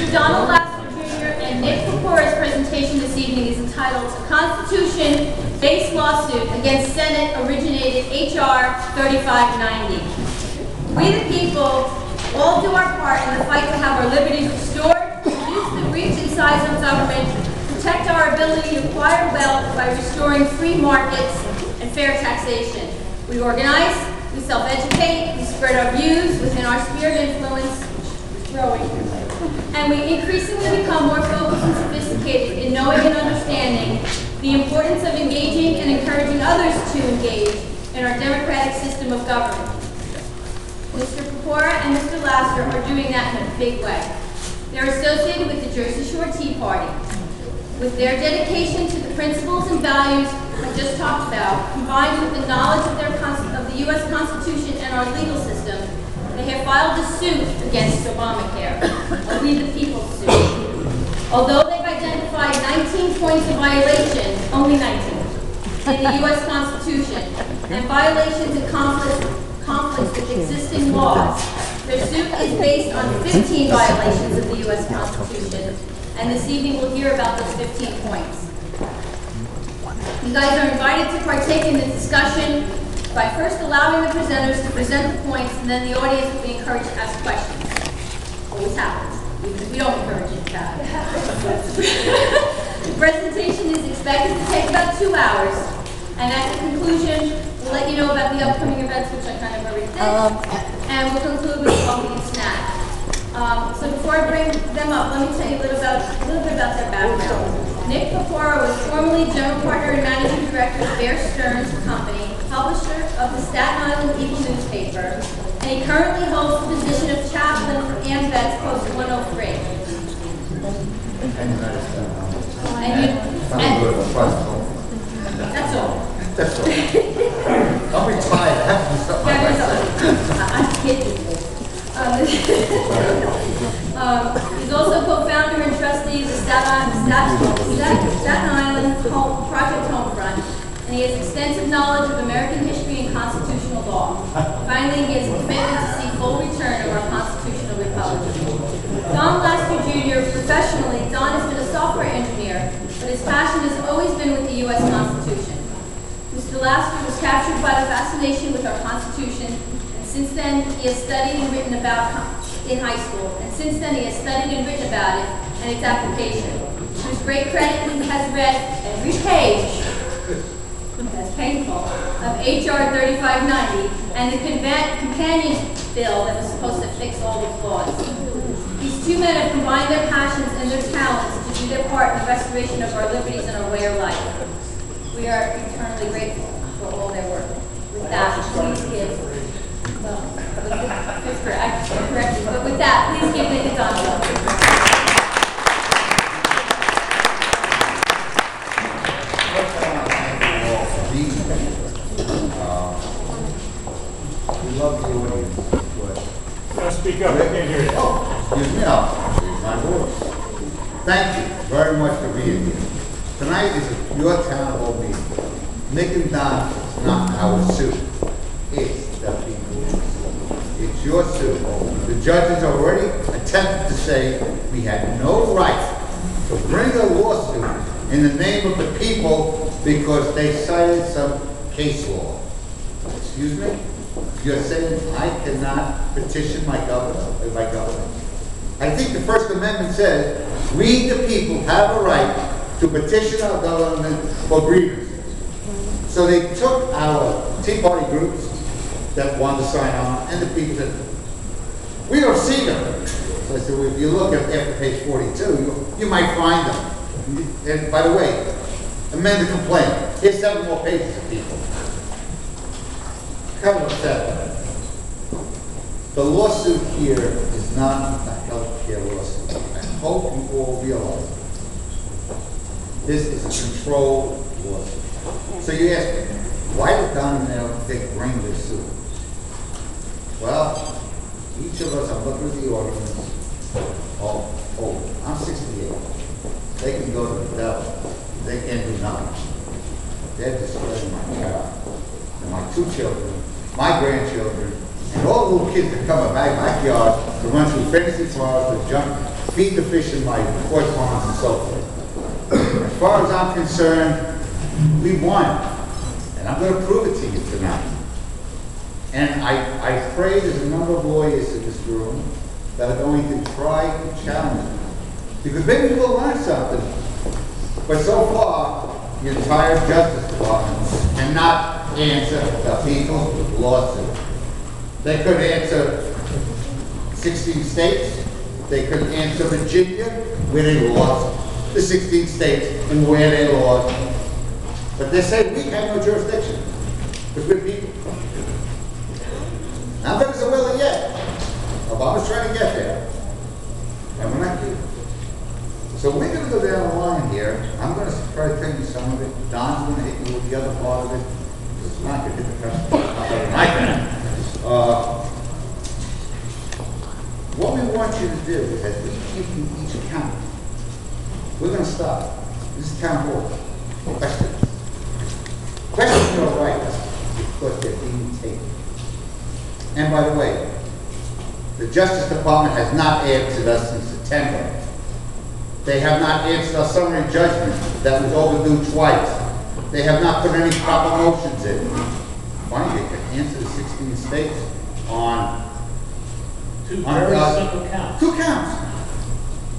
Mr. Donald R and Nick Purpura's presentation this evening is entitled "A Constitution-Based Lawsuit Against Senate-Originated H.R. 3590. We the people all do our part in the fight to have our liberties restored, reduce the reach and size of government, protect our ability to acquire wealth by restoring free markets and fair taxation. We organize, we self-educate, we spread our views within our sphere of influence, which is growing, and we increasingly become more focused and sophisticated in knowing and understanding the importance of engaging and encouraging others to engage in our democratic system of government. Mr. Purpura and Mr. Laster are doing that in a big way. They're associated with the Jersey Shore Tea Party. With their dedication to the principles and values I just talked about, combined with the knowledge of the U.S. Constitution and our legal system, they have filed a suit against Obamacare, a We the People suit. Although they've identified 19 points of violation, only 19, in the U.S. Constitution, and violations and conflicts with existing laws, their suit is based on 15 violations of the U.S. Constitution, and this evening we'll hear about those 15 points. You guys are invited to partake in the discussion by first allowing the presenters to present the points, and then the audience will be encouraged to ask questions. Always happens, even if we don't encourage it to happen. The presentation is expected to take about 2 hours, and at the conclusion, we'll let you know about the upcoming events, which I kind of already did, and we'll conclude with coffee and snack. So before I bring them up, let me tell you a little bit about their background. Nick Purpura was formerly General Partner and Managing Director of Bear Stearns Company, publisher of the Staten Island Eagle newspaper, and he currently holds the position of chaplain for AMVETS Post 103. That's all. That's all. I'm retired. I have to do something like myself. I'm kidding. He's also co-founder and trustee of the Staten Island Project Homefront, and he has extensive knowledge of American history and constitutional law. Finally, he has a commitment to see full return of our constitutional republic. Don Laster Jr., professionally, Don has been a software engineer, but his passion has always been with the U.S. Constitution. Mr. Laster was captured by the fascination with our Constitution, and since then he has studied and written about in high school, and since then he has studied and written about it and its application. To his great credit, he has read every page, that's painful, of H.R. 3590 and the companion bill that was supposed to fix all the flaws. These two men have combined their passions and their talents to do their part in the restoration of our liberties and our way of life. We are eternally grateful for all their work. With that, please give, but with that, please give Nick a Donald. We love the audience. Speak up, I can't hear you. Oh, excuse me, I'll raise my voice. Thank you very much for being here. Tonight is your town hall meeting. Nick and Don is not our suit. It's the people's suit. It's your suit. The judges already attempted to say we had no right to bring a lawsuit in the name of the people because they cited some case law. Excuse me? You're saying I cannot petition my government. I think the First Amendment says we the people have a right to petition our government for grievances. So they took our Tea Party groups that wanted to sign on, and the people said, we don't see them. So I said, well, if you look at after page 42, you might find them. And by the way, amend the complaint. Here's 7 more pages of people. Kind of upset. The lawsuit here is not a health care lawsuit. I hope you all realize this is a controlled lawsuit. So you ask me, why did Don and Dick bring this suit? Well, each of us, I'm looking at the audience, oh, I'm 68. They can go to the devil. They can't do nothing. They're destroying my child and my 2 children, my grandchildren, and all the little kids that come in my backyard to run through fantasy bars, to jump feed the fish in my koi ponds and so forth. As far as I'm concerned, we won. And I'm going to prove it to you tonight. And I pray there's a number of lawyers in this room that are going to try to challenge me. Because maybe we'll learn something. But so far, the entire Justice Department cannot answer the people's lawsuit. They could answer 16 states. They could answer Virginia, where they lost, the 16 states, and where they lost. But they say we have no jurisdiction, because we're people. Now there's a will yet. Obama's trying to get there. And we're not people. So we're going to go down the line here. I'm going to try to tell you some of it. Don's going to hit you with the other part of it. It's not going to hit the customer. Not better than I can. What we want you to do is, as we give you each account, we're going to stop. This is town hall. Question your rights because they're being taken. And by the way, the Justice Department has not answered us since September. They have not answered our summary judgment that was overdue twice. They have not put any proper motions in. Finally, they could answer the 16 states on two very simple counts. Two counts.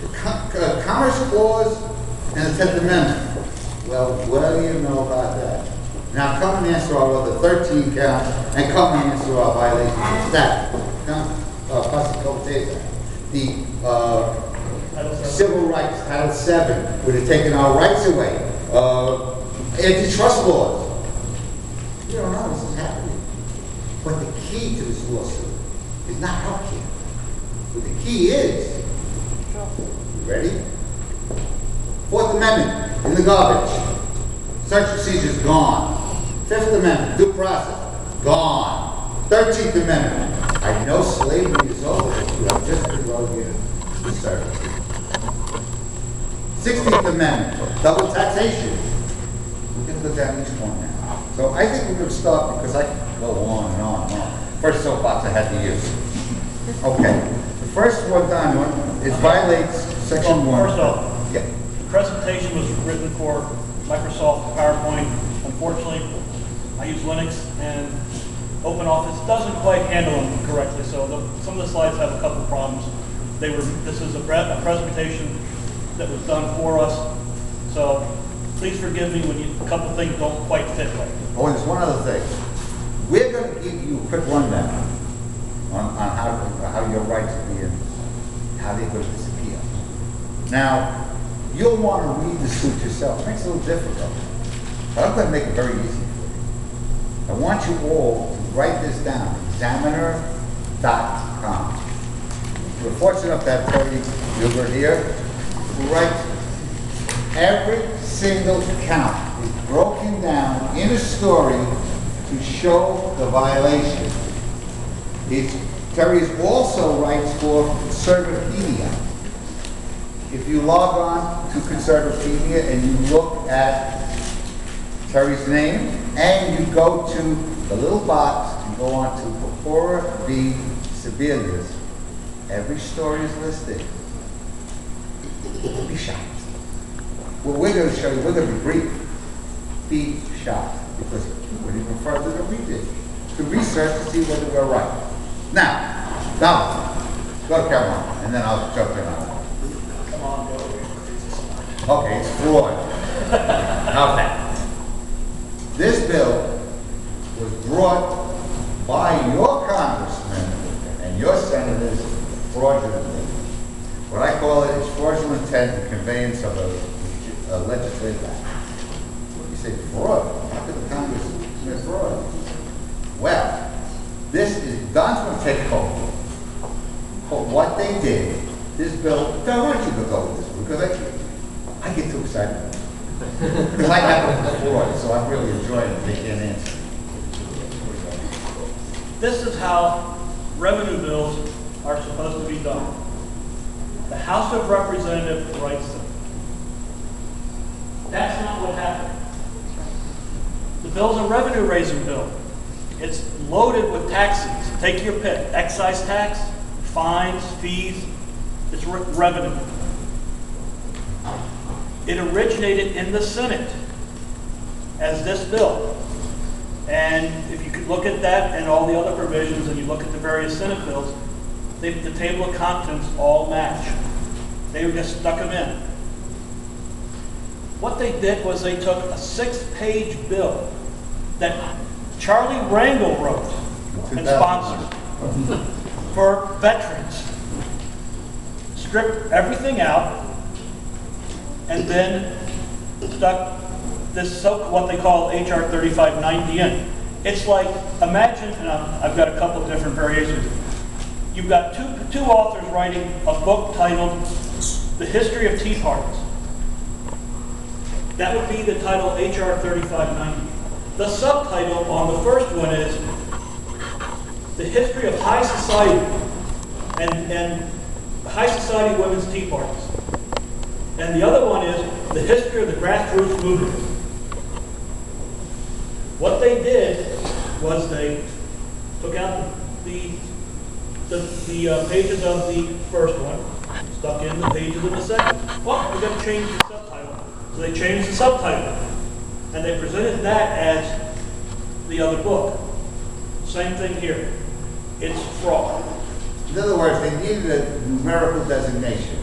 The Commerce Clause and the 10th Amendment. Well, what do you know about that? Now come and answer our other 13 counts and come and answer our violations of that. The Civil Rights, Title VII, where they're taking our rights away. Antitrust laws. You don't know this is happening. But the key to this lawsuit is not healthcare. But the key is, you ready? Fourth Amendment, in the garbage. Search procedure is gone. Fifth Amendment, due process, gone. 13th Amendment, I know slavery is over, you have just been relegated to service. 16th Amendment, double taxation. We're going to go down each one now. So I think we're going to start because I can go on and on and on. First soapbox I had to use. Okay, the first one done is violates section 1. First off, yeah. The presentation was written for Microsoft PowerPoint. Unfortunately, I use Linux and OpenOffice doesn't quite handle them correctly, so some of the slides have a couple problems. This is a presentation that was done for us, so please forgive me when a couple things don't quite fit right. Oh, and there's one other thing. We're going to give you a quick rundown on how your rights are being, how they're going to disappear. Now, you'll want to read the suit yourself. It makes it a little difficult, but I'm going to make it very easy for you. I want you all to write this down, examiner.com. We're fortunate enough to have Terry Huber here, who writes every single count is broken down in a story to show the violation. Terry also writes for Conservapedia. If you log on to Conservapedia and you look at Terry's name and you go to the little box and go on to Purpura v. Sebelius, every story is listed. Be shocked. What we're going to show you, we're going to be brief. Be shocked. Because when you go further to read it, to research to see whether we're right. Now, go to Caroline, and then I'll jump in on it. Come on, go. Okay, it's fraud. Okay. This bill was brought by your congressmen and your senators fraudulently. What I call it is fraudulent intent and conveyance of a legislative act. You say fraud? How could the Congress commit fraud? Well, this is Don's going to take over. But what they did, this bill, I want you to go with this because I get too excited. Because I have it before, so I'm really enjoying it. They can't answer. This is how revenue bills are supposed to be done. The House of Representatives writes them. That's not what happened. The bill's a revenue-raising bill. It's loaded with taxes. Take your pick. Excise tax, fines, fees. It's revenue. It originated in the Senate as this bill. And if you could look at that and all the other provisions, and you look at the various Senate bills, the table of contents all match. They just stuck them in. What they did was they took a 6-page bill that Charlie Rangel wrote and sponsored for veterans, stripped everything out, and then stuck this what they call HR 3590 in. It's like, imagine, and I've got a couple of different variations. You've got two authors writing a book titled The History of Tea Parties. That would be the title HR 3590. The subtitle on the first one is The History of High Society and High Society Women's Tea Parties. And the other one is The History of the Grassroots Movement. What they did was they took out the pages of the first one, stuck in the pages of the second. Well, we're going to change the subtitle. So they changed the subtitle. And they presented that as the other book. Same thing here. It's fraud. In other words, they needed a numerical designation.